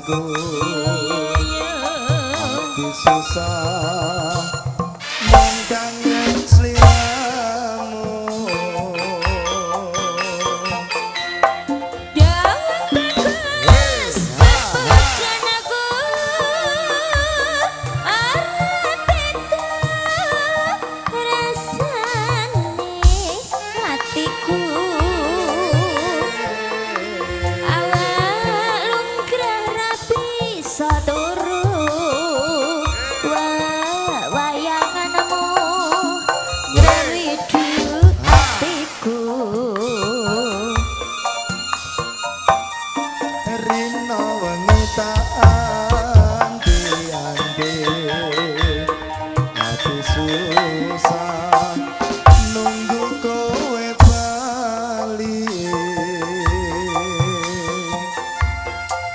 Hati susah mung kangen sliramu. Jangan bagus pujian aku arep beda rasane hatiku. Awak lumrah ra bisa turu wayanganmu ngrewidu hatiku. Rino wengi tak anti-anti, hati susah nunggu kowe bali.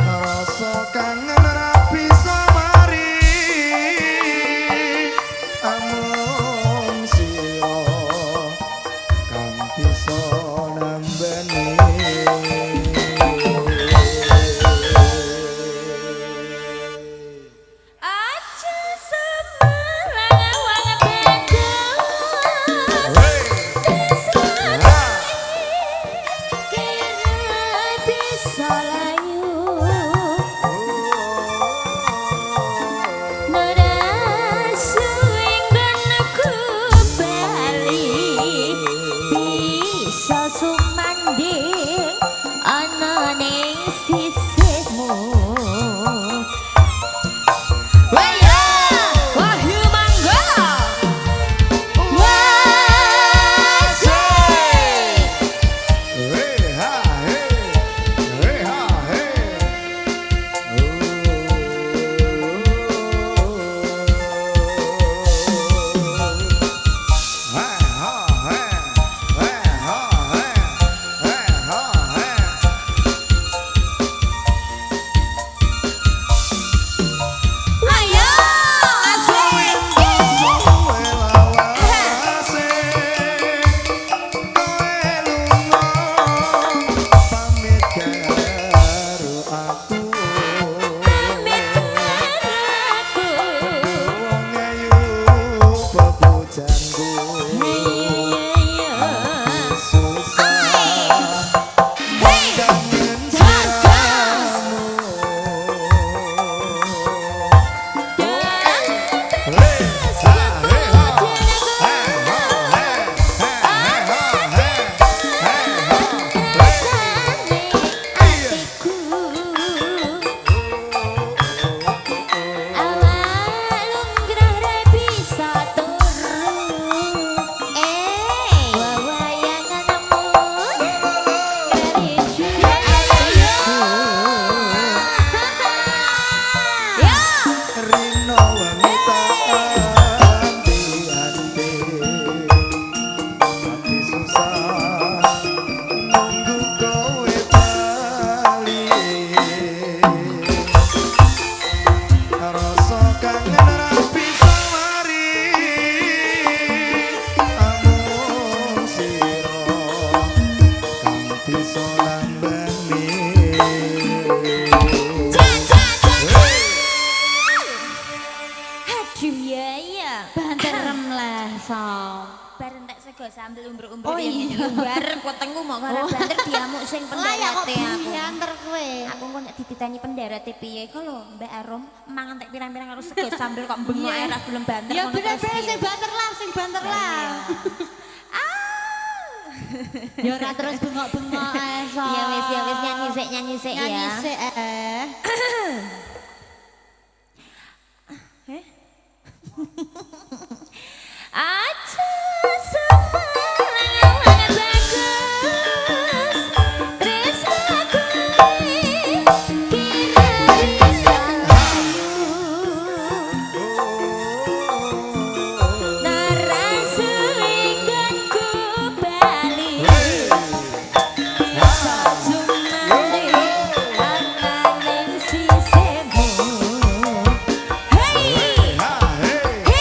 Rasa kangen ra bisa mari, amung sira kang bisa nambani. Aja semelang wong bagus kira bisa layu nerasuing gunku bali bisa sumanding ana ning sisihmu. Waya Wahyu Manggala Wase ayo asik pamit karo Aduh ya Banterem lah som. bar entek sego sambel umbruk-umbruk Oh iya. bareng wetengku mau karo banter diamuk sing pendarate aku. Banter kowe. Aku kok nek dititani pendarate piye kok lho Mbak Arum mangan tek pirang-pirang karo sego sambel kok bengok ae ra gelem banter. Ya ngono bener terus bener piye? sing banter lah, sing banter lah. Ya ora terus bengok-bengok ae som. Ya wis nyanyi sik ya. Nyanyi sik Aja semelang wangan bagus tresnaku kira bisa narasuing gunku bali bisa sumanding ana ning sisihmu. Hey! Hey!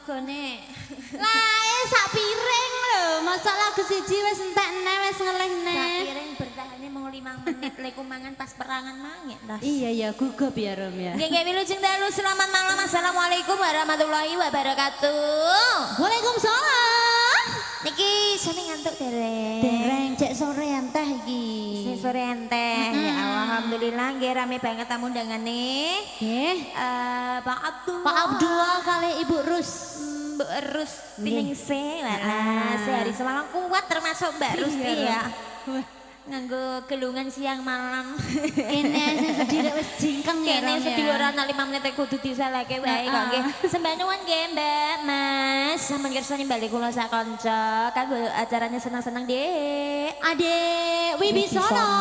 regane. Lah sak piring lho, masa lagu siji wis entekne wis ngelehne. Piring bertahane mau 5 menit lek mangan pas perangan mangek tas. Iya ya, gugup ya Rom ya. Nggih nggih wilujeng dalu selamat malam. Assalamualaikum warahmatullahi wabarakatuh. Waalaikumsalam. Niki sampe ngantuk dereng. Dereng cek sore enteh iki. Sore enteh. Ya alhamdulillah nggih rame banget tamu undangane. Nggih. Pak Abdul. Pak Abdul kali Ibu Rus. Mbak Rus Tiningse, wala sehari semalam kuat termasuk Mbak Rusti ya. Nganggo gelungan siang malam. Kene sing sedhirek wis jingkeng ya. Kene sedih ora ana 5 menit kudu disalahke wae kok nggih. Sembah nuwun nggih Mbak Mas. Sampun kersane bali kula sak kanca kanggo acaranya senang-senang Dek. Adek Wibisono.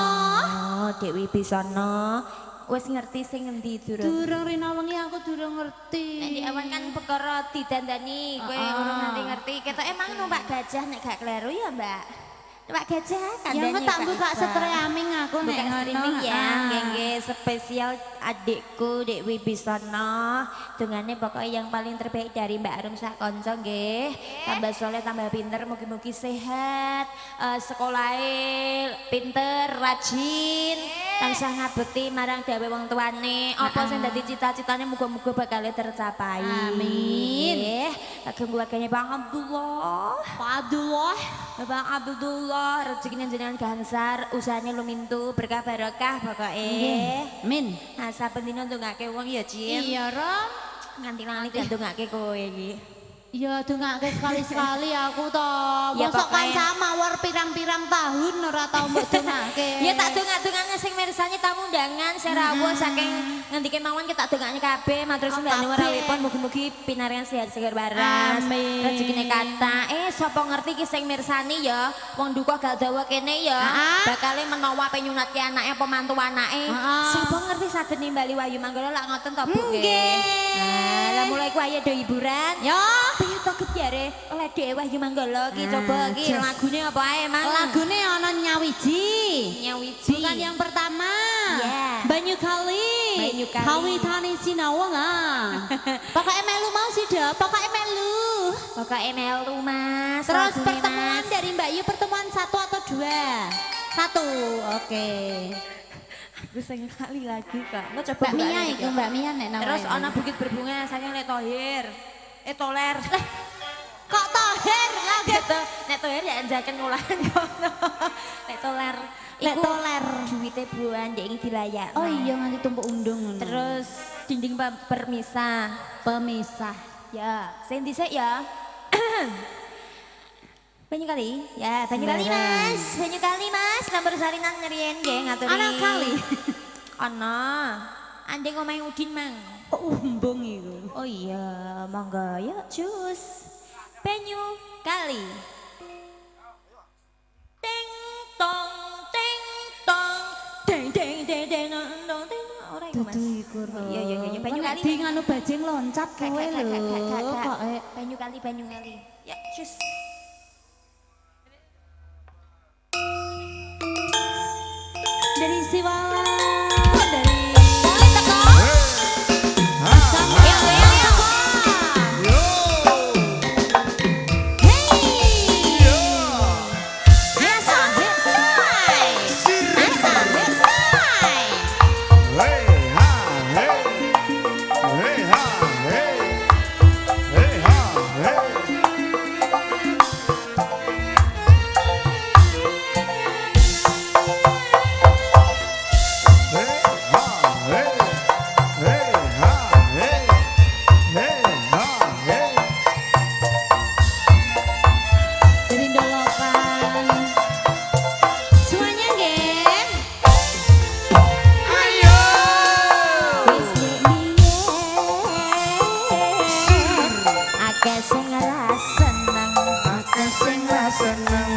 Dek Wibisono. Wis ngerti sing ngendi durung? Durung rina wengi aku durung ngerti. Nek di awan kan perkara didandani, kowe urung nanti ngerti. Ketok emang numpak gajah nek gak kleru ya, Mbak. Numpak gajah Ya kandhane. ngetambah gak streaming aku nek Bukan ngono. streaming ya, nggih spesial adikku Dek Wibisono. Dungane pokoknya yang paling terbaik dari Mbak Arum sak kanca nggih. Tambah soleh, tambah pinter, mugi-mugi sehat, sekolahnya pinter, rajin, tansah ngabekti marang dawe wong tuane. Apa sing dadi cita-citane muga-muga bakal tercapai. Amin. Nggih, kagem keluargane Bang Abdullah. Pak Abdullah. Bang Abdullah rezekine jenengan gansar, usahane lumintu, berkah barokah pokoke. Min. Nah, saben dina ndongake wong ya, Cin. Iya, Rom. Nganti lali gak ndongake kowe iki. Iya, dongake sekali-sekali aku toh. Ya, Mosok pokoknya- kanca mawar pirang-pirang tahun ora tau mbok dongake. Ya tak dongak-dongane sing mirsani tamu undangan serawuh saking ngendike mawon kita dongakne kabeh matur sembah nuwun rawuhipun mugi-mugi pinarian sehat seger waras. Amin. Rezekine kathah. Sapa ngerti ki sing mirsani ya, wong duka gak dawa kene ya. Bakale menawa penyunatke anake apa mantu anake. Sapa ngerti saged nimbali Wahyu Manggala lak ngoten to, Bu? Nggih. Nah, lah mulai ku ayo do hiburan. Yo, Piye to kebyare oleh Dek Wahyu Manggala ki coba ki lagune apa ae Mang? lagune ana nyawiji. Nyawiji. Bukan yang pertama. Iya. Banyu Kali. Banyu Kali. Kawitane Sinawang ah. Pokoknya melu mau sih dah, pokoknya melu. Pokoknya melu Mas. Terus lagune, pertemuan Mas. dari Mbak Yu pertemuan 1 atau 2? 1, oke. Aku sing kali lagi Kak. Nggak coba Mbak buka Mia lagi, itu, Kak. Mbak Mia nek namanya. Terus ana Bukit Berbunga saking Lek Thohir. Toler. Kok Toher lagi? Gitu. Nek Thohir ya anjaken ngulangan kono. Lek Toler. Lek Iku Toler. Duwite buan dek dilayak. Oh iya nganti tumpuk undung. Terus dinding permisah. pemisah. Ya, sing dhisik ya. Banyu kali, ya banyu kali Sembarang. Mas, banyu kali Mas, nomor salinan ngeriyen nggih ngaturi. Ana kali? Ana. Andeng omahe Udin Mang. Oh, umbung iku. Oh iya, monggo yuk jus. Banyu kali. Ting tong ting tong deng deng deng deng dong deng ora iku Mas. Dudu iku. Iya iya iya banyu kali. Di nganu bajing loncat kowe lho. Kok Banyu kali. Ya, jus. dari Siwala dari dari Dolokan. Semuanya nggih. Wis biyen akeh sing seneng Seneng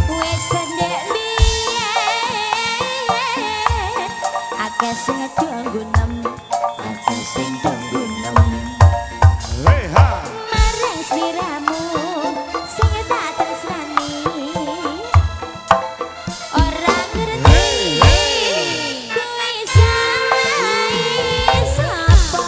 wis ndek biyen akeh sing donggunem leha marang sliramu sing tak tresnani ora ngerti kuwi sae sapa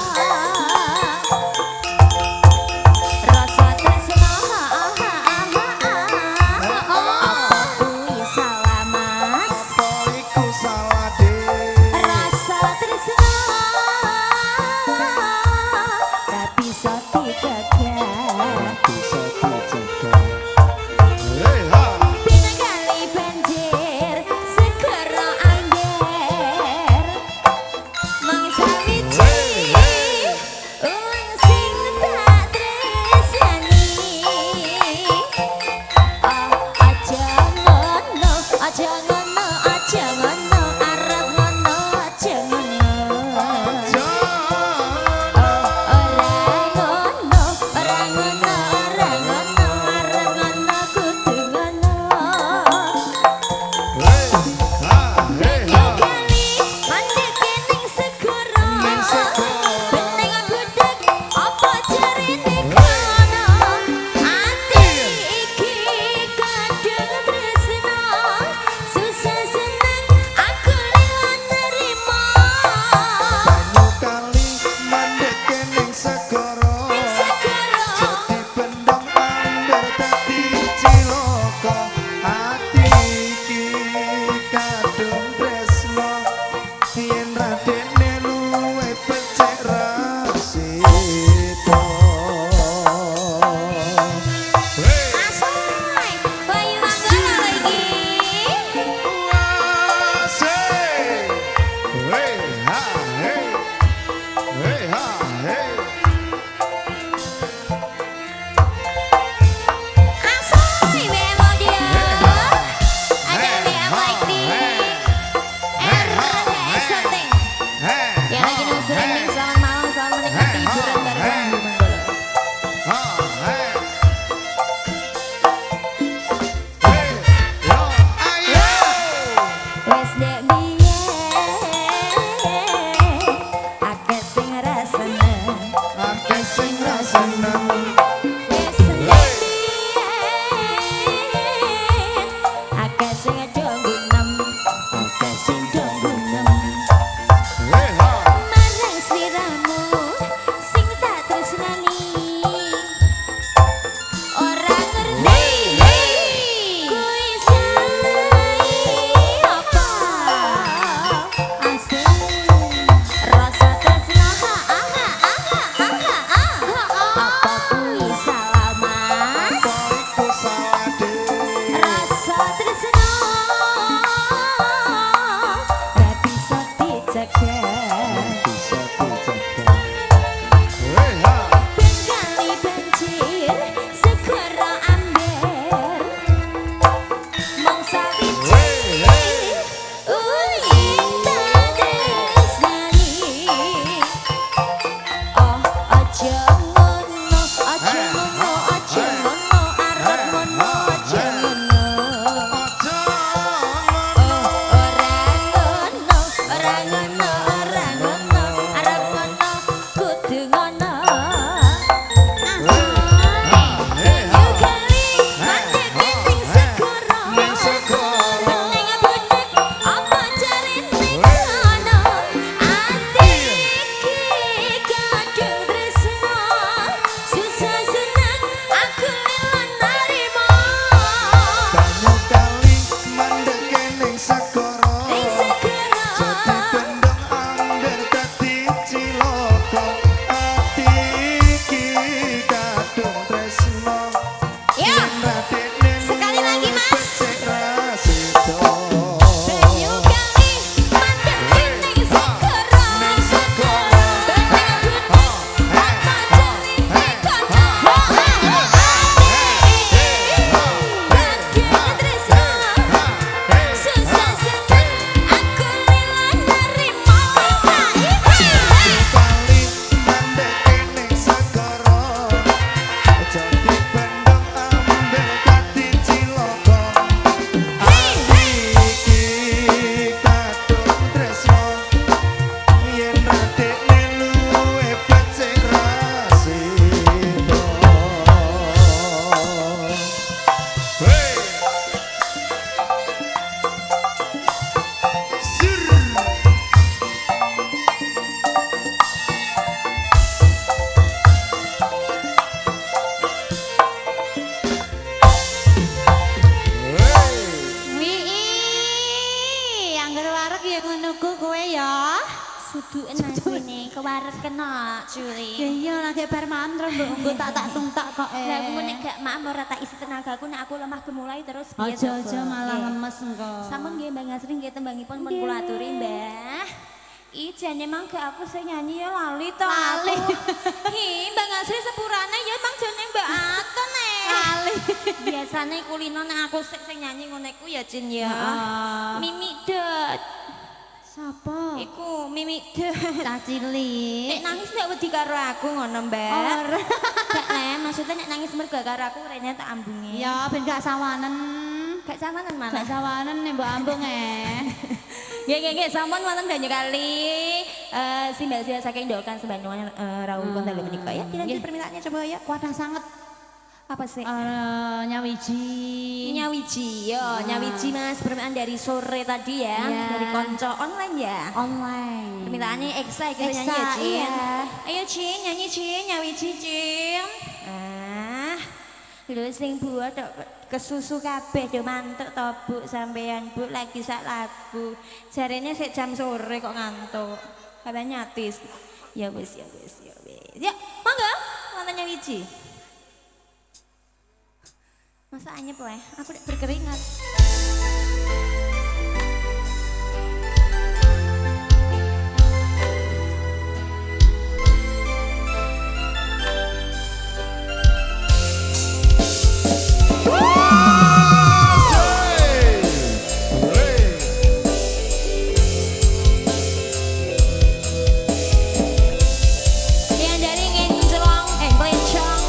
Dudu enak ini kewaret kena curi. Ya iya lagi bar mantra mbok tak tungtak kok Lah aku nek gak mak ora tak isi tenagaku nek aku lemah gemulai terus piye Aja malah Nggih. lemes engko. Sampun nggih Mbak Ngasri nggih tembangipun pun kula aturi Mbah. Jane mangke aku sing nyanyi ya lali to. Lali. Hi Mbak Ngasri sepurane ya mang jane Mbak Aton Lali. Biasane kulino nek aku sing nyanyi ngono iku ya Jin ya. Heeh. Mimi dot. Sapa? Iku Mimi dot. Cah cilik. Nek nangis nek wedi karo aku ngono Mbak. Ora. Gak le, maksudnya nek nangis mergo karo aku rene tak ambungi. Ya ben gak sawanen. Gak samanan malah. Gak sawanen nih mbok ambung Nggih, sampun wonten banyak kali simbal-simbal saking Dolkan Sebanyoan rawuhipun dalu menika ya. Dilanjut permintaannya coba ya. Kuatah sangat Apa sih? nyawiji. Nyawiji, yo, nyawiji Mas, permintaan dari sore tadi ya, Iya. dari konco online ya. Online. Permintaannya Eksa kita Eksa, nyanyi ya, Cin. iya. Ayo Cin, nyanyi Cin, nyawiji Cin. Lho sing buat kesusu kabeh do mantuk to Bu sampean Bu lagi sak lagu. Jarene sik jam sore kok ngantuk. Katanya nyatis. Ya wis. Ya, monggo wonten nyawiji. Masa anyep wae, aku udah berkeringat. Yang dari Ngencelong, Pelencong.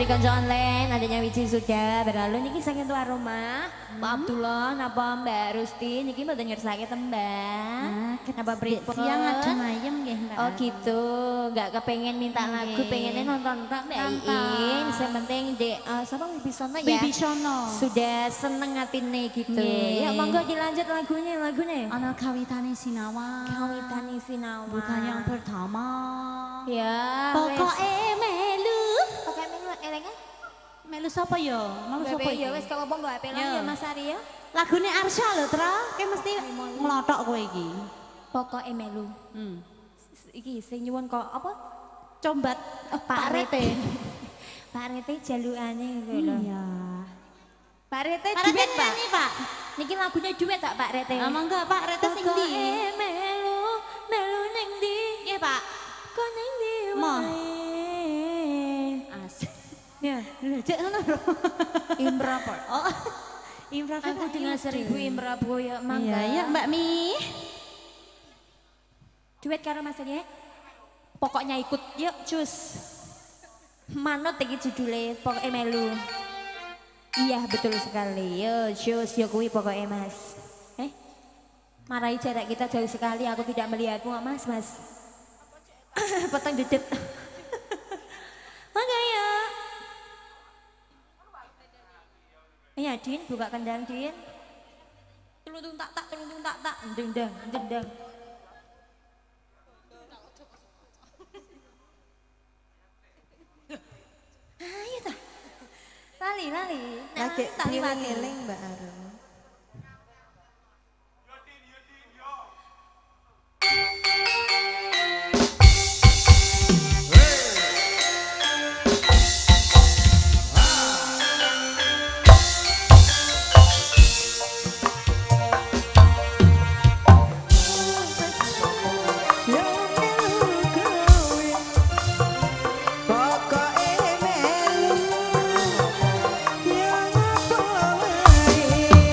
konco online, adanya Wiji sudah berlalu niki saking tuan rumah. Pak Abdullah, napa Mbak Rusti niki mboten ngersake tembang. Napa pripun? Siang adem ayem nggih, Mbak. Oh gitu, nggak kepengen minta lagu, pengennya nonton tok Mbak Iin. Yang penting Dek, siapa Wibisono ya? Wibisono. Sudah seneng atine gitu. Nggih. Ya monggo dilanjut lagunya. Ana kawitane sinawa. Kawitane Sinawa. Bukan yang pertama. Ya. Pokoke melu. Pokoknya melu elengnya. Melu sapa ya? Melu sapa Ya ya? wes kalau apa nggak apel ya Ya. Mas Ari ya. Lagune Arsya lho, Tra. Kayak mesti nglothok kowe iki. Pokoknya melu. Iki sing nyuwun kok apa? Combat Pak Rete. Pak Rete jalukane gitu lho. Iya. Pak Rete Pak Rete duet Pak. nyanyi, Pak. Niki lagunya duet tak Pak Rete? Ah, monggo Pak Rete sing ndi? Pokoknya melu ning ndi? Nggih, Pak. Kok ning ndi Moh. wae? Asik. Ya, Cek ngono lho. Imra Pak. Oh. Improv Aku dengan 1000 Imra ya mangga. Iya, ya Mbak Mi. Duet karo Mas Anye. Pokoknya ikut yuk cus. Manut iki judulnya pokoknya melu. Iya betul sekali. Yo cus yo kuwi pokoknya Mas. Marahi jarak kita jauh sekali. Aku tidak melihatmu Mas. Potong dedet. Oke ya. Iya Din buka kendang Din. Tulung tak tak. Dendang. Ayo ta. Lali. Lagi Tak liwat. dieling-eling Mbak Arum. Pokoke melu yang apa wae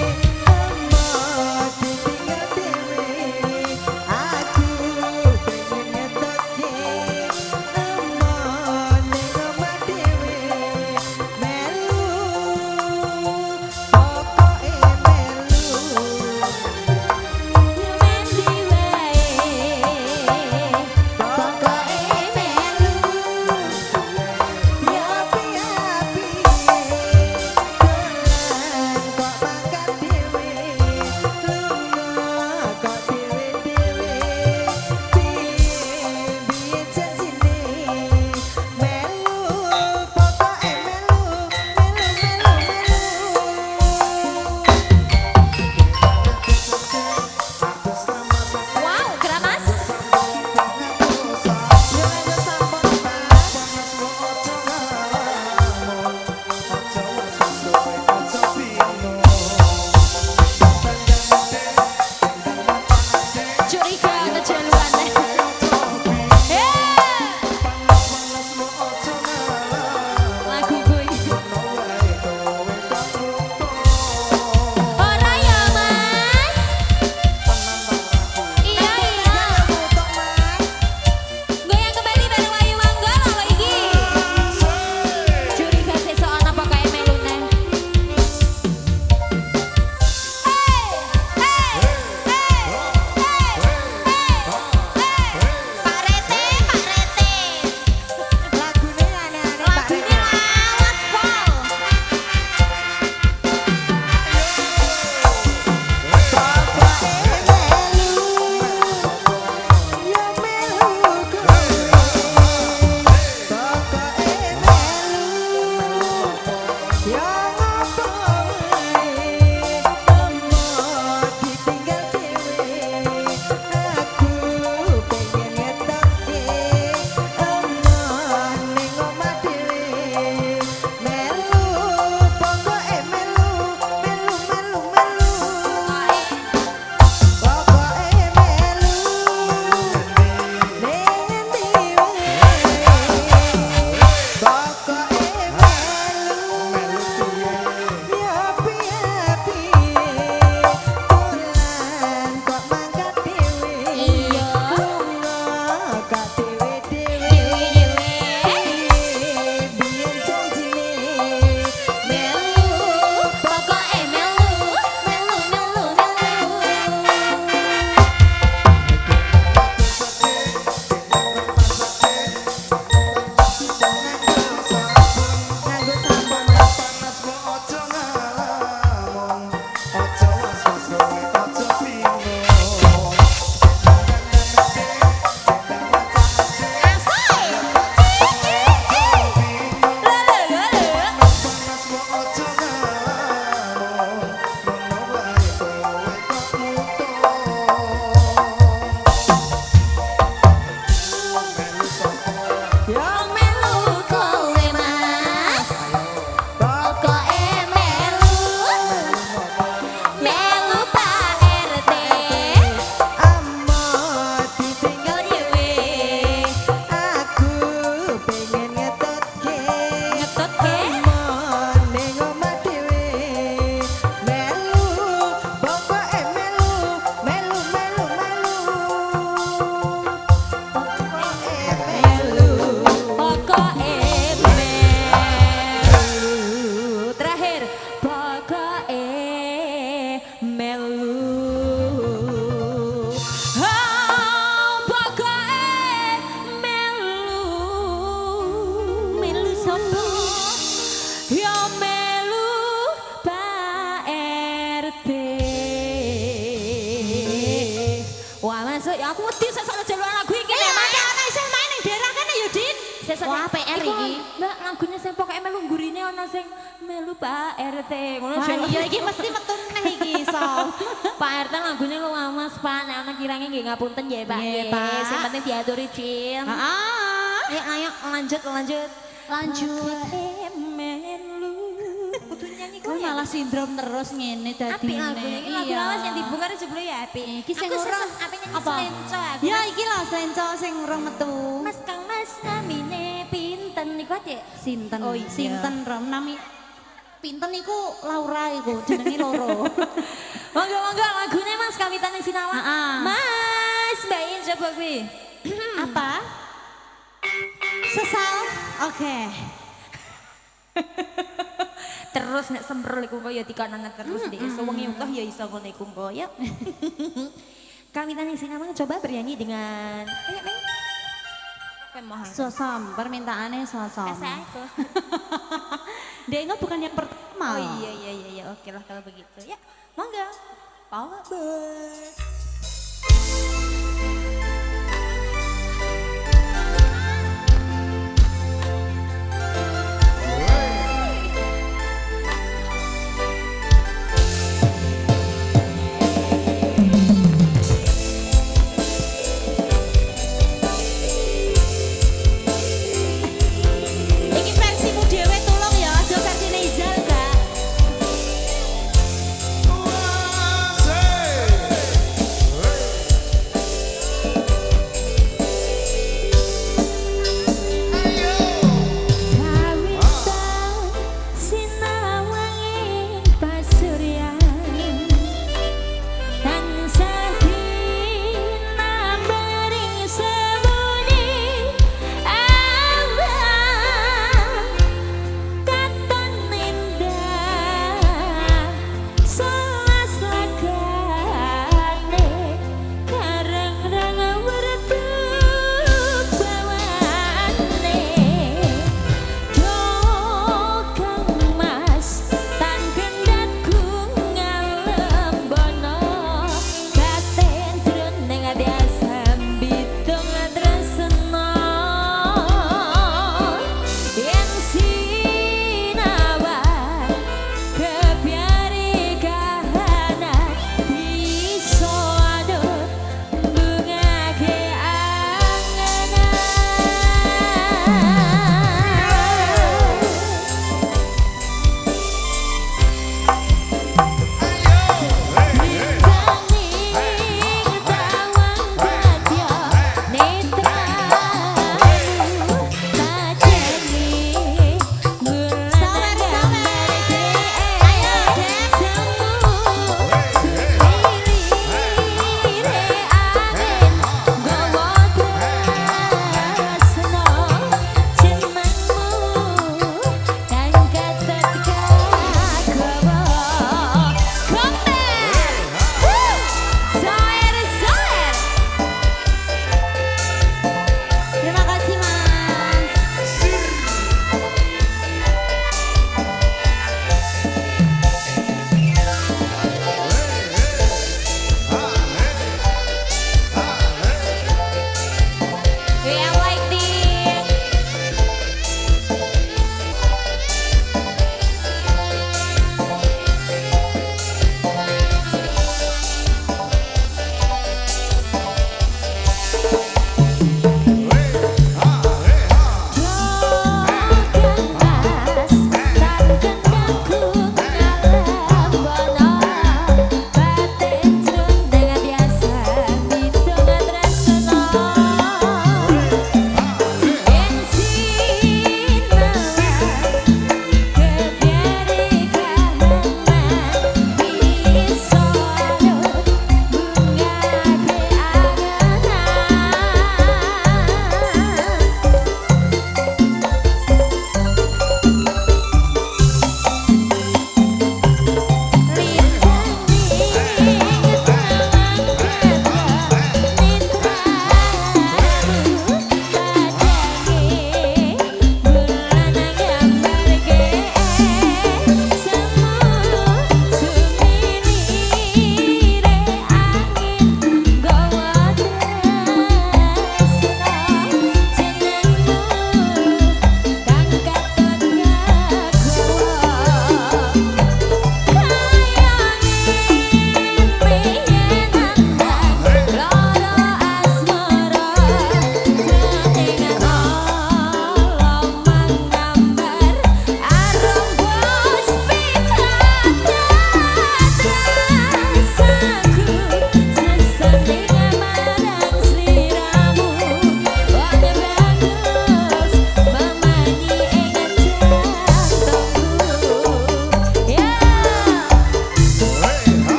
Wah, PR iki. Mbak lagune sing pokoke melu gurine ana sing melu Pak RT. Ngono Wah, sing iya iki mesti metu neh iki iso. Pak RT lagune lu amas Pak, nek ana kirange nggih ngapunten ya Pak. Nggih, Nggih. Pak. Sing penting diaturi Cil. Heeh. Ayo lanjut. Lanjut. Melu. Kudu nyanyi Kok kok ya. malah sindrom terus ngene Apik dadine. lagune iki lagu lawas yang dibongkar jebule ya apik. Iki sing Aku ora apik nyanyi apa? selenco aku. Ya iki lho senco sing urung metu. Mas Kang Mas namine pinten niku Dik? Sinten? Oh, iya. Sinten Rom nami pinten iku Laura iku jenenge loro. Monggo lagune Mas kawitane sinawang. Heeh. Mas, mbakin coba kuwi. Apa? Sesal? Oke. Terus nek semprol iku kok ya dikonono terus Dik. Sewengi utuh ya iso ngono iku kok ya. Kawitane sinawang coba bernyanyi dengan ayo Neng. Pemohon. Sosom, permintaannya sosom. Asa aku. Dengo bukan yang pertama. Oh iya. Oke lah kalau begitu. Ya, monggo. Power. Iki versimu dhewe tolong ya, aja versi Neizal, Kak.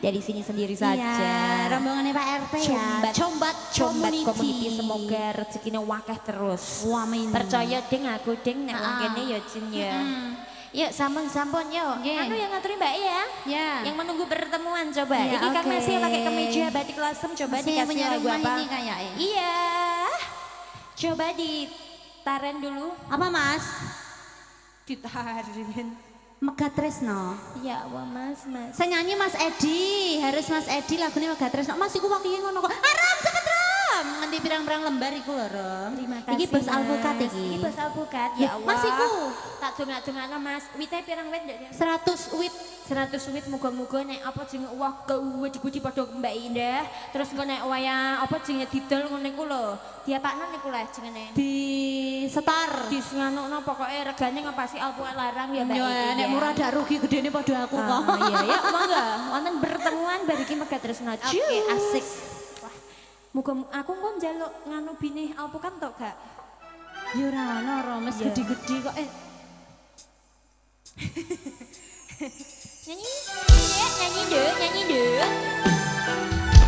dari sini sendiri saja. Iya, rombongannya Pak RT ya. Combat Combat community semoga rezekinya wakeh terus. Amin. Percaya ding aku ding nek wong kene ya Jin ya. Yuk sampun yuk. Nggih. Anu yang ngaturin Mbak ya. Ya. Yang menunggu pertemuan coba. Iya, Ini kan oke. masih pakai kemeja batik lasem coba Masih yang dikasih punya lagu rumah apa? ini kayaknya. Iya. Coba ditaren dulu. Apa Mas? Ditarin. Mega Tresno. Ya Allah Mas. Saya nyanyi Mas Edi, harus Mas Edi lagunya Mega Tresno. Mas iku wakihe ngono kok. Aram cepet Ram. Nganti pirang-pirang lembar iku lho Ram. Terima kasih. Iki bos Mas. alpukat Iki iki. bos alpukat. Ya Allah. Mas iku tak dongak-dongakno Mas. Wite pirang wit ndek? 100 wit. 100 wit muga-muga nek apa jenenge wah gede-gede padha Mbak Indah. Terus engko nek wayah apa jenenge didol ngono iku lho. Diapakno niku lah jenenge. Di setar. Disnganukno pokoke regane ngepasi alpukat larang ya Mbak Ya Indah. nek murah dak rugi gedene padha aku kok. Iya ya, monggo. Wonten pertemuan bariki Mega Tresno. Oke, asik. Wah. Muga aku kok njaluk nganu binih alpukat tok gak? Ya ora ono Ram, wis Iya. gede-gede kok. Nyanyi, nyanyi deh.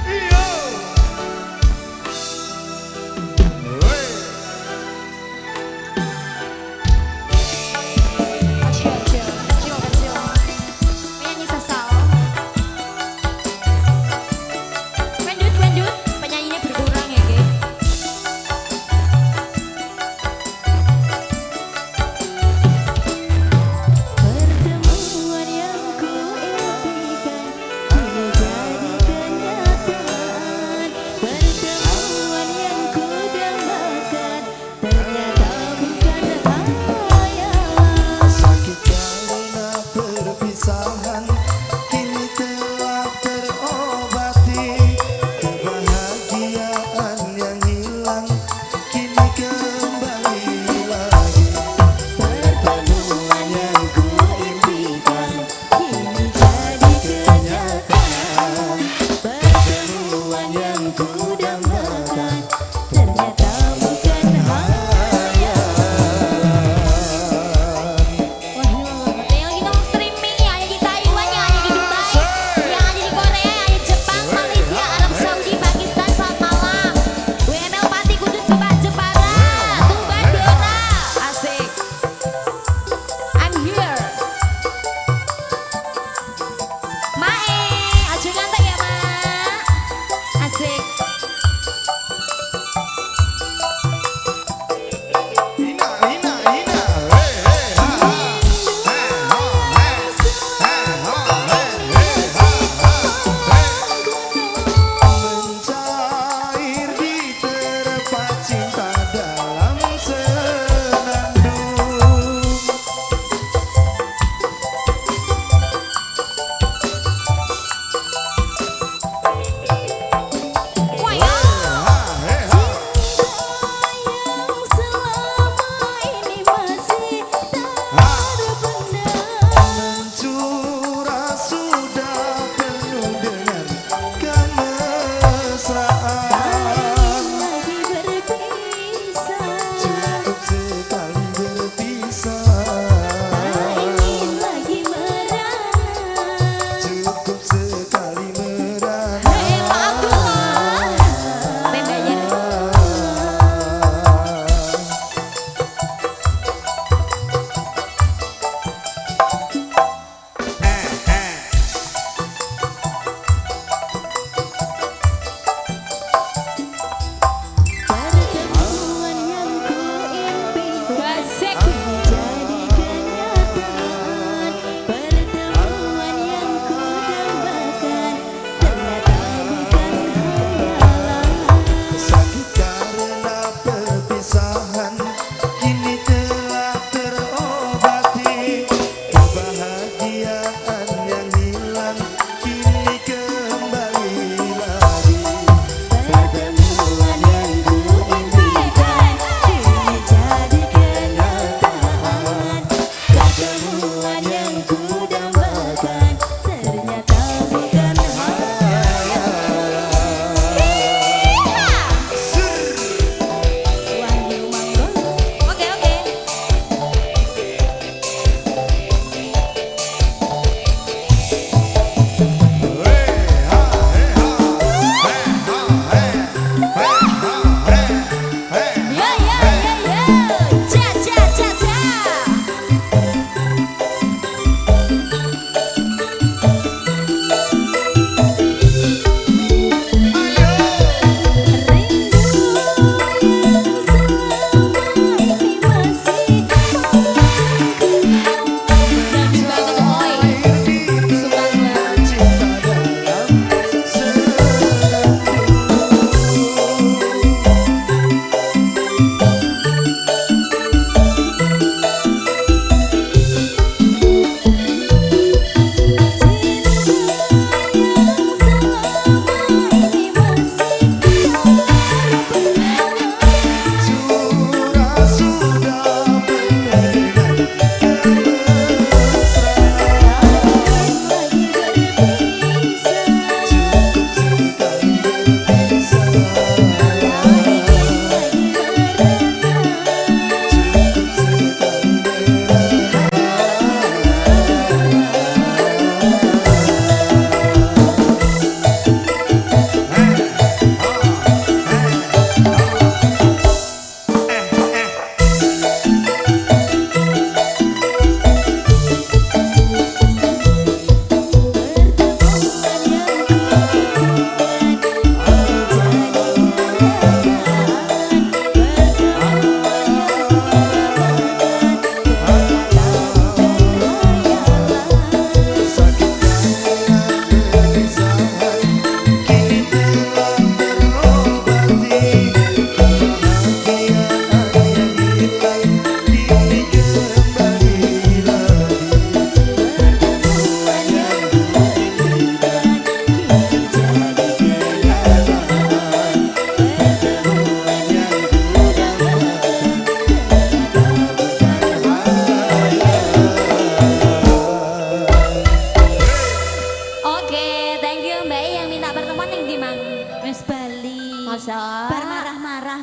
Iyo. Wey. Kecil. Penyanyi sesal. Pendut, penyanyinya berkurang ya, Ge. Pertemuan yang ku impikan kini jadi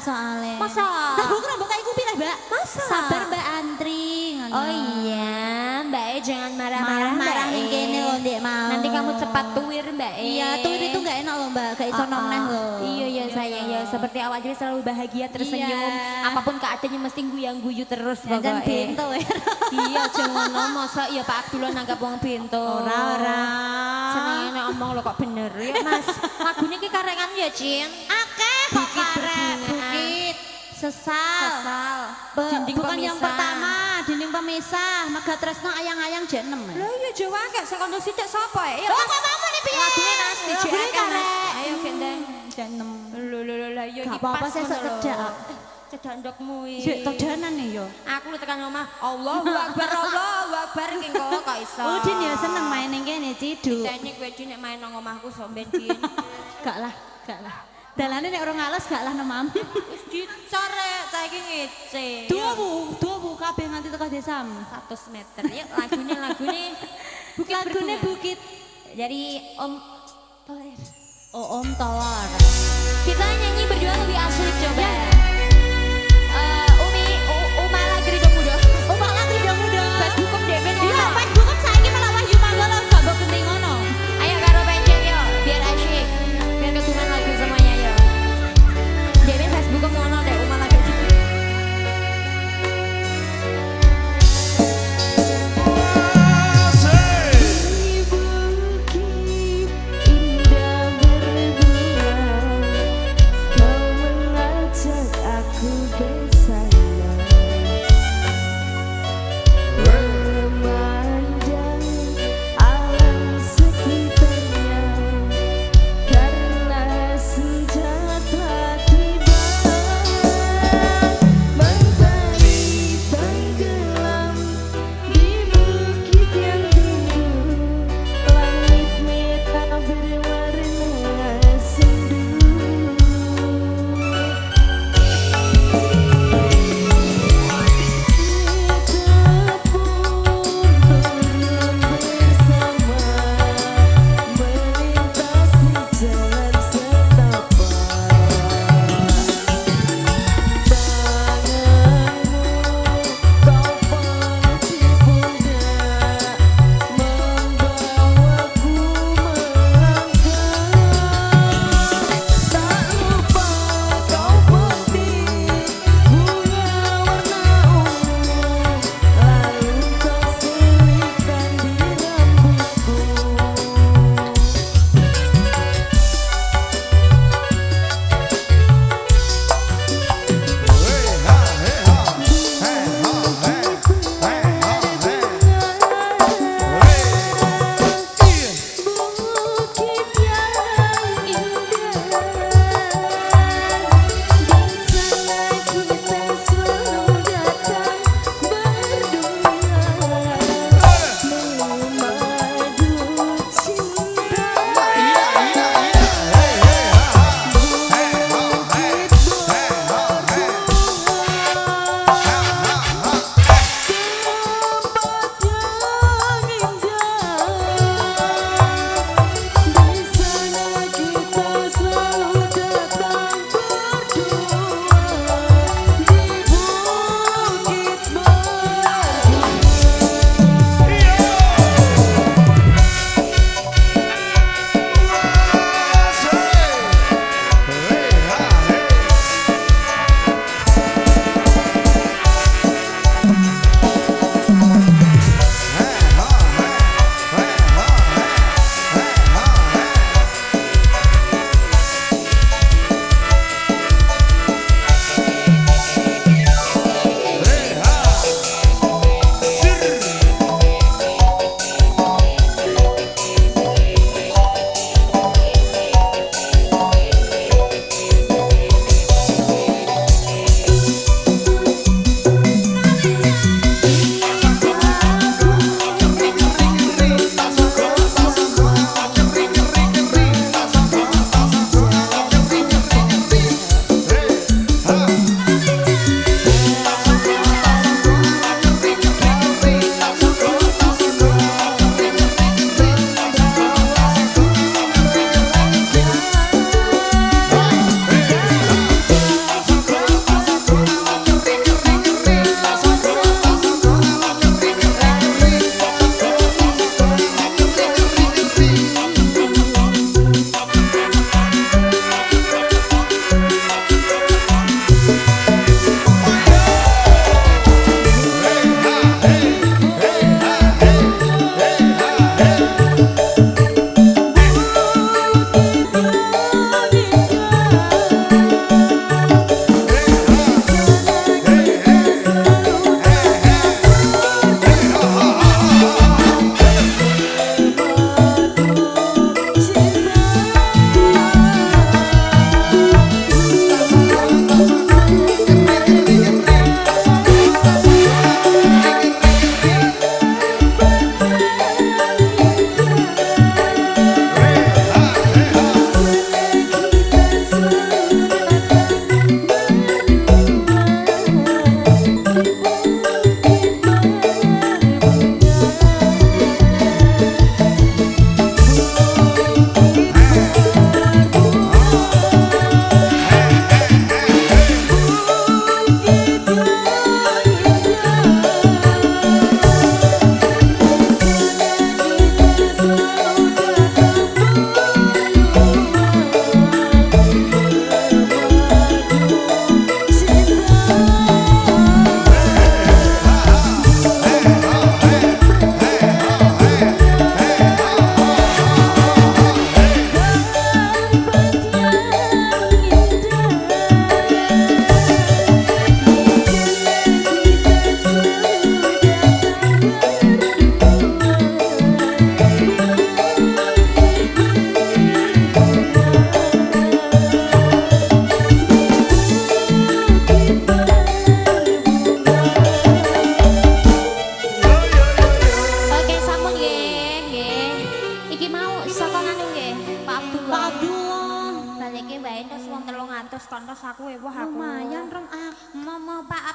soalnya. Masa? Aku kira mbak kayak pilih mbak. Masa? Sabar mbak antri. ngono. Oh iya, Mbak E jangan marah-marah Marah-marah Mbak ning E. kene loh Ndek mau. Nanti kamu cepat tuwir Mbak E. Iya, tuh itu gak enak loh mbak, gak iso noneh loh. Iya iya sayang ya, seperti awak jadi selalu bahagia tersenyum. Iya. Apapun keadaannya mesti guyang guyu terus Jangan pokoknya. bento ya. Iya jangan masa ya Pak Abdullah nanggap wong bento. Ora. Senengane omong lo kok bener ya Mas. Lagune ki karengan ya Cin. Akeh kok Bukit karek, berbunga. bukit. Sesal. Sesal. Dinding bukan yang pemisah. pertama, dinding pemisah. Maga Tresno ayang-ayang jek 6. Lho iya Jawa gak sekondo sithik sapa ya? Oh, kok kamu nih piye? Lagune nasi Lagune jek akeh, Mas. karek. Ayo gendeng. Jek 6. Lho lah iya Gak iki apa-apa, pas saya ngono sok lho. cedak. Cedak ndokmu iki. Jek todanan nih yo. Aku lu tekan omah, Allahu Akbar, Allahu Akbar iki kok iso. Oh, Din ya seneng main ning kene ciduk. Teknik kowe Din nek main nang omahku sok ben Din. Gak lah, gak lah. Dalane nek orang ngalas gak lah nemam. Wis dicore saiki ngece. Dua bu kabeh nganti teko desam. 100 meter. Yuk lagune Bukit Lagune Berbunga. bukit. Dari Om Toler. Oh, Om Tawar. Kita nyanyi berdua lebih asik coba. Uma lagi ridho muda. Omak lagi udah muda. Facebookem Demen Iya, ngono. Facebook saiki malah Wahyu Manggala gak mbok genting ngono. Ayo karo pencet yuk, biar asyik. Biar ketungan lagu semuanya yuk. Demen Facebookem ngono deh, Uma lagi ridho. Asik. Bukit indah berbunga, kau mengajak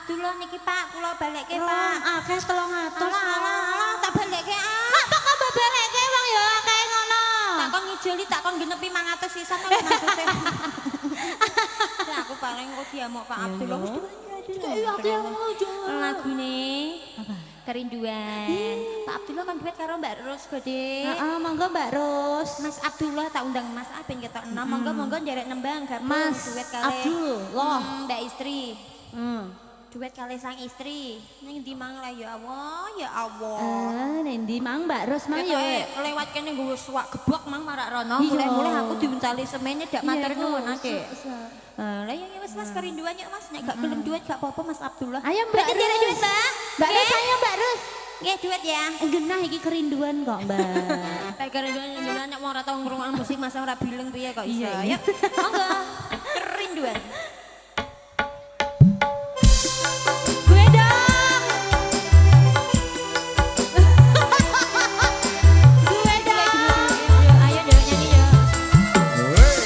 Abdullah niki Pak, kula balekke Pak. Akeh 300. Alah, tak balekke ah. Mak kok balekke wong ya akeh ngono. Tak kon ngijoli tak kon genepi 500 sisan kan maksudnya. Ya aku paling kok diamuk Pak Abdullah wis lagune Apa? Kerinduan. Pak Abdullah kan duet karo Mbak Ros gede. Heeh, monggo Mbak Ros. Mas Abdullah tak undang Mas A ben ketok enom. Monggo nderek nembang gabung Mas duet kali. Abdullah. Mbak istri. Hmm. Duet kali sang istri. Ning ndi mang lah ya Allah, ya Allah. Nendi mang Mbak Ros mang yo. Lewat kene nggo suwak gebok mang marak rono. Iya. Mulai aku diuncali semene dak matur nuwun ake. Iya. Lah ya wis Mas kerinduan yuk Mas. Nek gak gelem duet gak apa-apa Mas Abdullah. Ayo Mbak Berarti nderek Ros. duet, Mbak. Mbak Ros ayo Mbak Ros. Nggih duet ya. Genah iki kerinduan kok Mbak. Kayak kerinduan nek mau ora tau ngrungokno musik Mas ora bileng piye kok iso. Iya, iya. Yuk. Monggo. Kerinduan. Gue dong. Gue dong. Ayo deh nyanyi ya. Hey.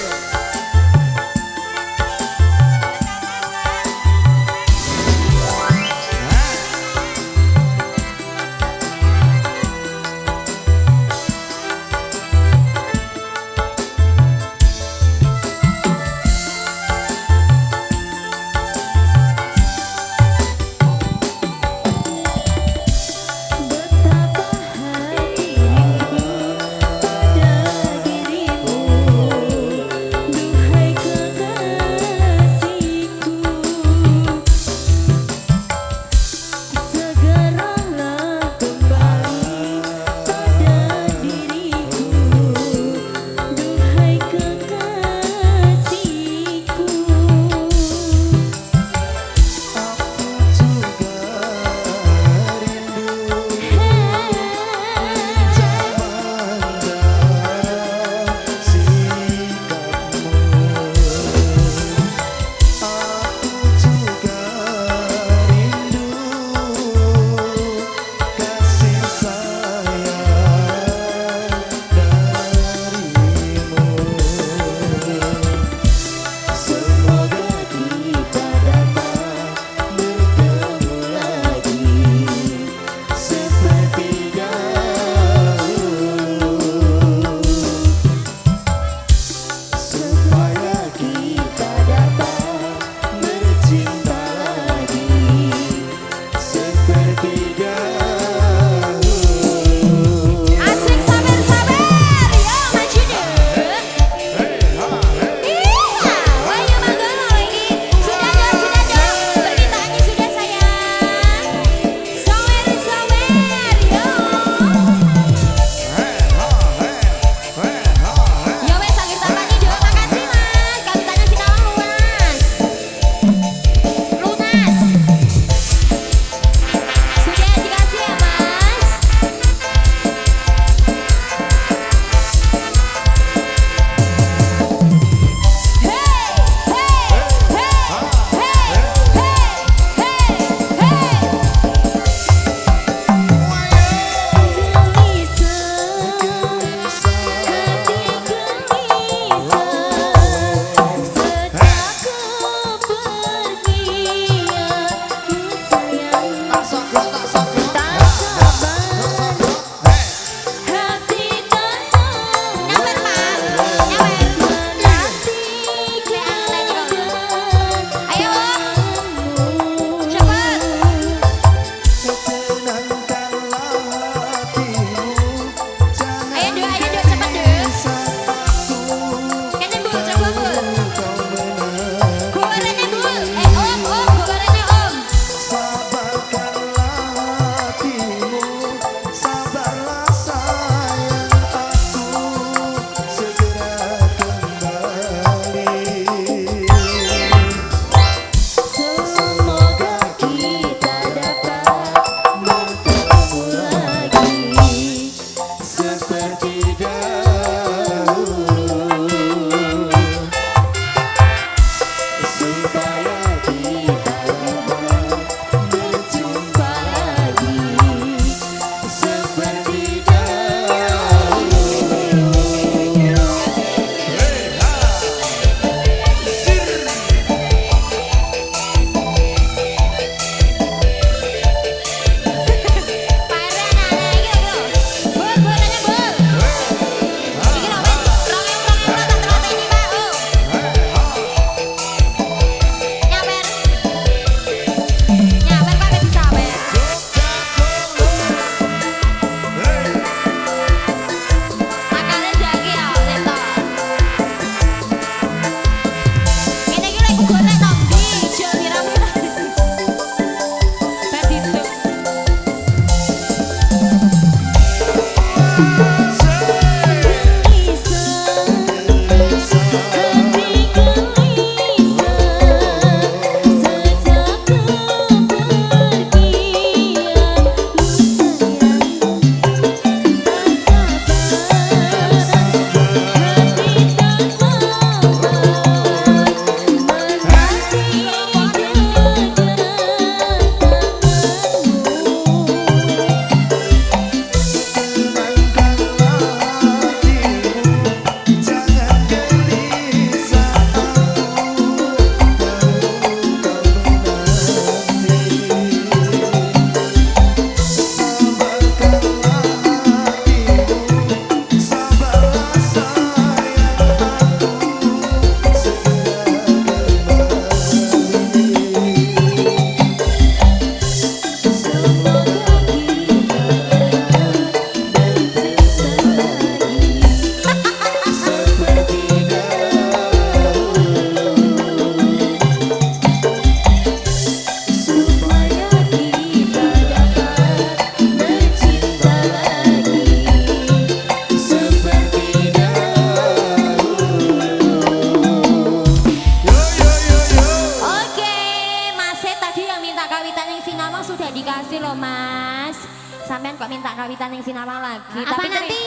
minta kawitan yang sinamang sudah dikasih loh Mas. Sampean kok minta kawitan yang sinamang lagi? Apa nanti?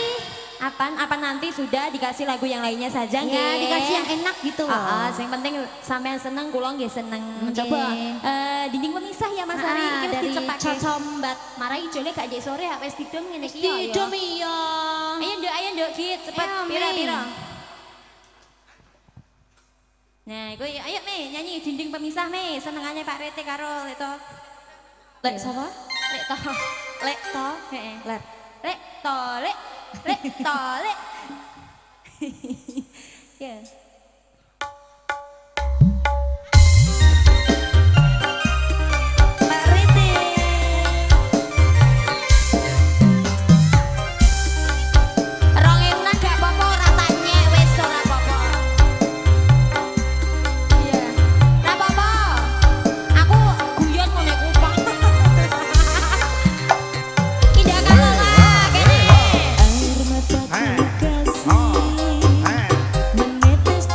Apa nanti sudah dikasih lagu yang lainnya saja nggih? Ya dikasih yang enak gitu loh. Yang penting sampean seneng, kula nggih seneng. Nggih. Coba dinding pemisah ya Mas Ari, iki wis dari dicepake. Cocombat. Marai jole gak jek sore wis didom ngene iki ya. Didom iya. Ayo nduk Git, cepet Ayo, pira-pira. Mi. Nah, iku ayo Mi nyanyi dinding pemisah Mi, senengane Pak Rete karo Leto. Lek sapa? Lek to. Lek to. Heeh. Lek. Lek to, lek. Lek to, lek. Ya. Pak Rete. Rong ewunan gak apa-apa, ora tanya wis ora apa-apa. Iya. Ora apa-apa. Aku guyon ngene kupang. Indah kalola kene. Hey. Oh. Hey. Menetes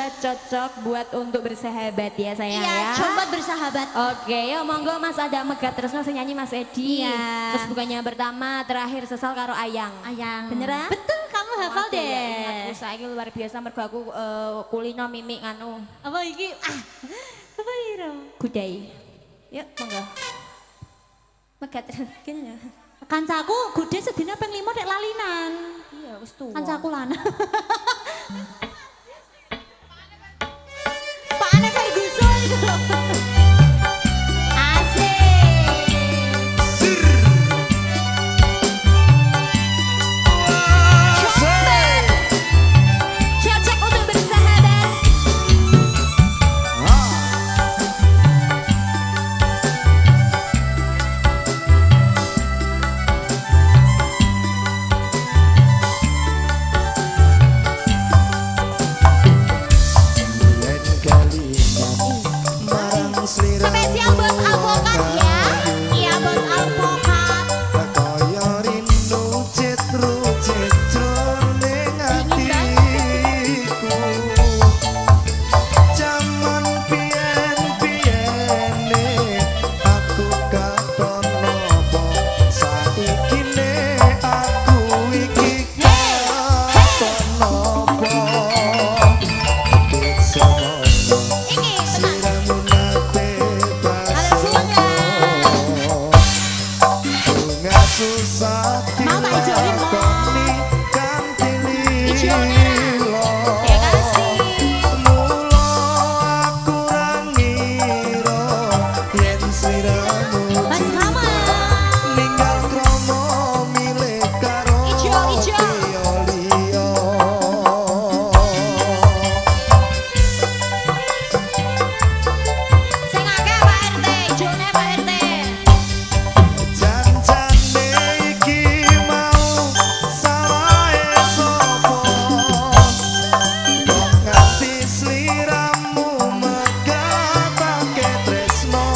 sudah cocok buat untuk bersahabat ya sayang Iya, ya. coba bersahabat. Oke, ya monggo Mas ada megat terus nasi nyanyi Mas Edi. Iya. Terus bukannya pertama, terakhir sesal karo Ayang. Ayang. Beneran? Betul, kamu hafal Waduh, ya, deh. ingatku saiki luar biasa mergo aku kulino mimik nganu Apa iki? Apa iro? gudai. Yuk, monggo. Megat terus kene. Kancaku gude sedina ping 5 nek lalinan. Iya, wis tuwa. Kancaku lanang. Pakane Ferguson itu lho. Asik. Sir. Wasai. Cocok untuk bersahabat. Ah. Lain kalimat marang sliramu Spesial bos alpokat ya. Iya bos alpokat. kaya rindu cit-rucit jroning atiku jaman biyen-biyene aku katon nopo saikine aku iki katon nopo semono Ini tenang. sliramu nate Ada bunga. bunga susah Mau tak ijoin, Mo? dilakoni kanthi Ijone ra? lilo. Ya kasih. Mula aku ra ngira yen sliramu Mas Hama. ninggal kromo milih karo Ijo, ijo. liya-liya. Sing akeh Pak RT, ijone Pak RT. Jan-jane iki mau salahe sapa kok nganti sliramu megatake tresno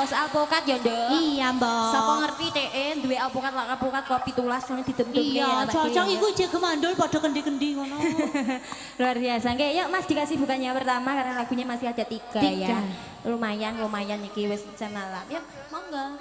mas alpukat ya, Nduk. Iya, Mbak. Sapa ngerti duwe alpukat lak alpukat kopi tulas ngono didem-demne Iya, ya. cocok iku jek gemandul pada kendi-kendi ngono. Luar biasa. Nggih, yuk Mas dikasih bukannya pertama karena lagunya masih ada tiga ya. Tiga. Lumayan iki wis jam malam. Yuk, monggo.